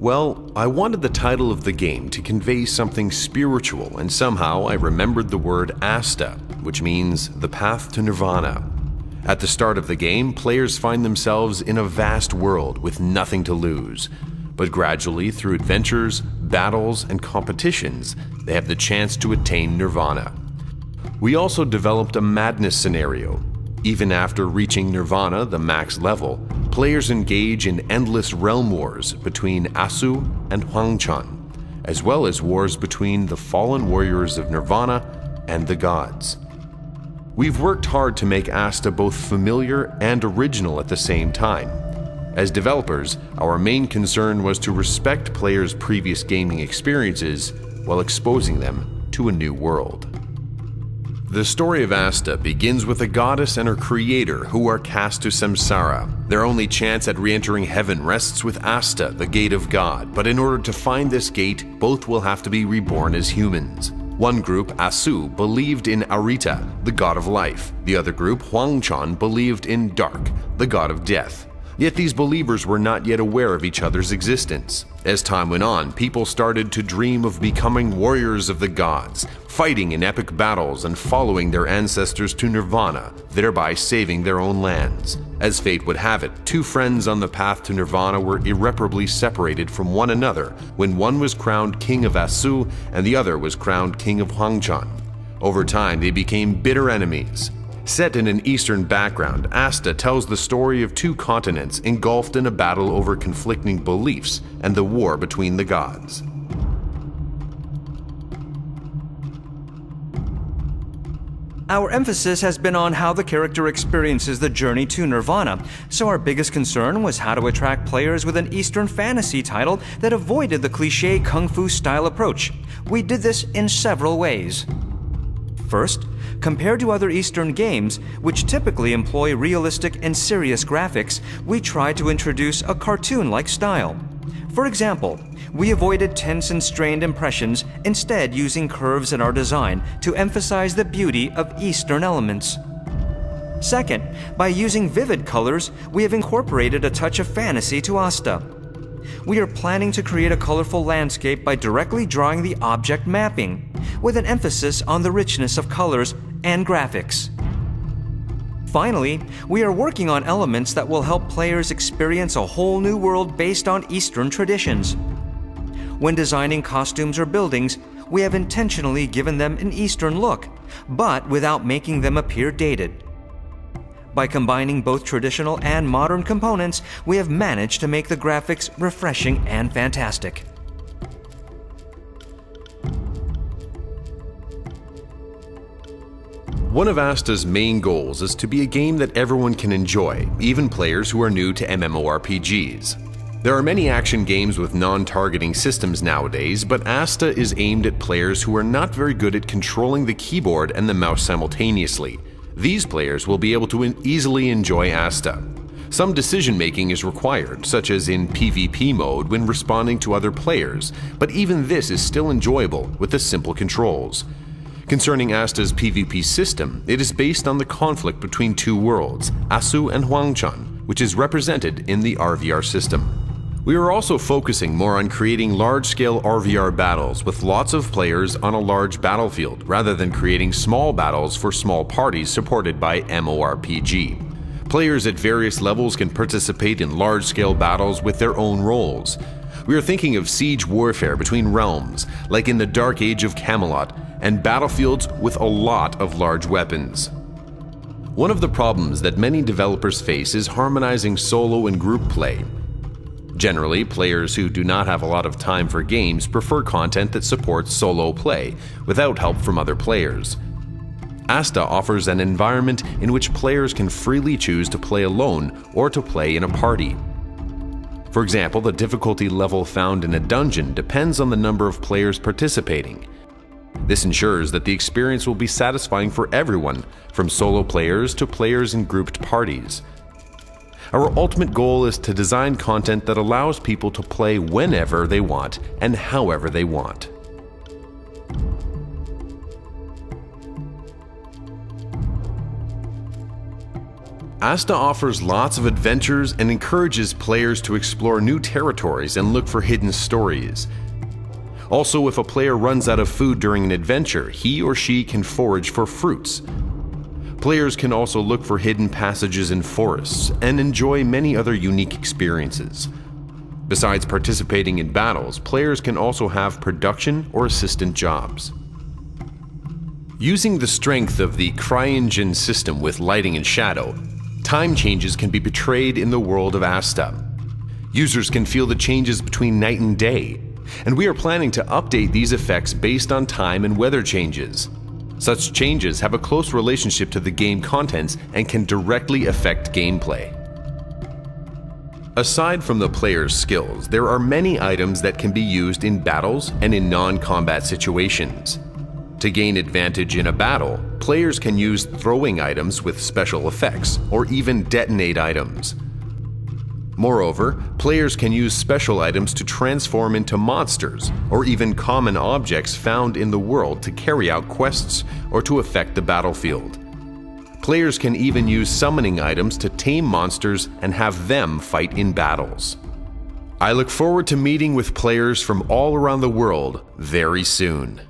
Well, I wanted the title of the game to convey something spiritual, and somehow I remembered the word ASTA, which means the path to nirvana. At the start of the game, players find themselves in a vast world with nothing to lose. But gradually, through adventures, battles, and competitions, they have the chance to attain nirvana. We also developed a madness scenario. Even after reaching nirvana, the max level, players engage in endless realm wars between Asu and Huangchan, as well as wars between the fallen warriors of nirvana and the gods. We've worked hard to make ASTA both familiar and original at the same time. As developers, our main concern was to respect players' previous gaming experiences while exposing them to a new world. The story of ASTA begins with a goddess and her creator who are cast to samsara. Their only chance at re-entering heaven rests with ASTA, the gate of God, but in order to find this gate, both will have to be reborn as humans. One group, Asu, believed in Arita, the god of life. The other group, Huangchan, believed in Dark, the god of death. Yet these believers were not yet aware of each other's existence. As time went on, people started to dream of becoming warriors of the gods, fighting in epic battles and following their ancestors to nirvana, thereby saving their own lands. As fate would have it, two friends on the path to nirvana were irreparably separated from one another when one was crowned king of Asu and the other was crowned king of Huangchan. Over time, they became bitter enemies. Set in an Eastern background, ASTA tells the story of two continents engulfed in a battle over conflicting beliefs and the war between the gods. Our emphasis has been on how the character experiences the journey to nirvana, so our biggest concern was how to attract players with an Eastern fantasy title that avoided the cliché kung fu style approach. We did this in several ways. First, compared to other Eastern games, which typically employ realistic and serious graphics, we tried to introduce a cartoon-like style. For example, we avoided tense and strained impressions, instead using curves in our design to emphasize the beauty of Eastern elements. Second, by using vivid colors, we have incorporated a touch of fantasy to ASTA. We are planning to create a colorful landscape by directly drawing the object mapping, with an emphasis on the richness of colors and graphics. Finally, we are working on elements that will help players experience a whole new world based on Eastern traditions. When designing costumes or buildings, we have intentionally given them an Eastern look, but without making them appear dated. By combining both traditional and modern components, we have managed to make the graphics refreshing and fantastic. One of ASTA's main goals is to be a game that everyone can enjoy, even players who are new to MMORPGs. There are many action games with non-targeting systems nowadays, but ASTA is aimed at players who are not very good at controlling the keyboard and the mouse simultaneously. These players will be able to easily enjoy ASTA. Some decision-making is required, such as in PvP mode when responding to other players, but even this is still enjoyable with the simple controls. Concerning ASTA's PvP system, it is based on the conflict between two worlds, Asu and Huangchan, which is represented in the RVR system. We are also focusing more on creating large-scale RVR battles with lots of players on a large battlefield, rather than creating small battles for small parties supported by MMORPG. Players at various levels can participate in large-scale battles with their own roles. We are thinking of siege warfare between realms, like in the Dark Age of Camelot, and battlefields with a lot of large weapons. One of the problems that many developers face is harmonizing solo and group play. Generally, players who do not have a lot of time for games prefer content that supports solo play, without help from other players. ASTA offers an environment in which players can freely choose to play alone or to play in a party. For example, the difficulty level found in a dungeon depends on the number of players participating. This ensures that the experience will be satisfying for everyone, from solo players to players in grouped parties. Our ultimate goal is to design content that allows people to play whenever they want and however they want. ASTA offers lots of adventures and encourages players to explore new territories and look for hidden stories. Also, if a player runs out of food during an adventure, he or she can forage for fruits. Players can also look for hidden passages in forests and enjoy many other unique experiences. Besides participating in battles, players can also have production or assistant jobs. Using the strength of the CryEngine system with lighting and shadow, time changes can be portrayed in the world of ASTA. Users can feel the changes between night and day, and we are planning to update these effects based on time and weather changes. Such changes have a close relationship to the game contents and can directly affect gameplay. Aside from the player's skills, there are many items that can be used in battles and in non-combat situations. To gain advantage in a battle, players can use throwing items with special effects, or even detonate items. Moreover, players can use special items to transform into monsters, or even common objects found in the world to carry out quests or to affect the battlefield. Players can even use summoning items to tame monsters and have them fight in battles. I look forward to meeting with players from all around the world very soon.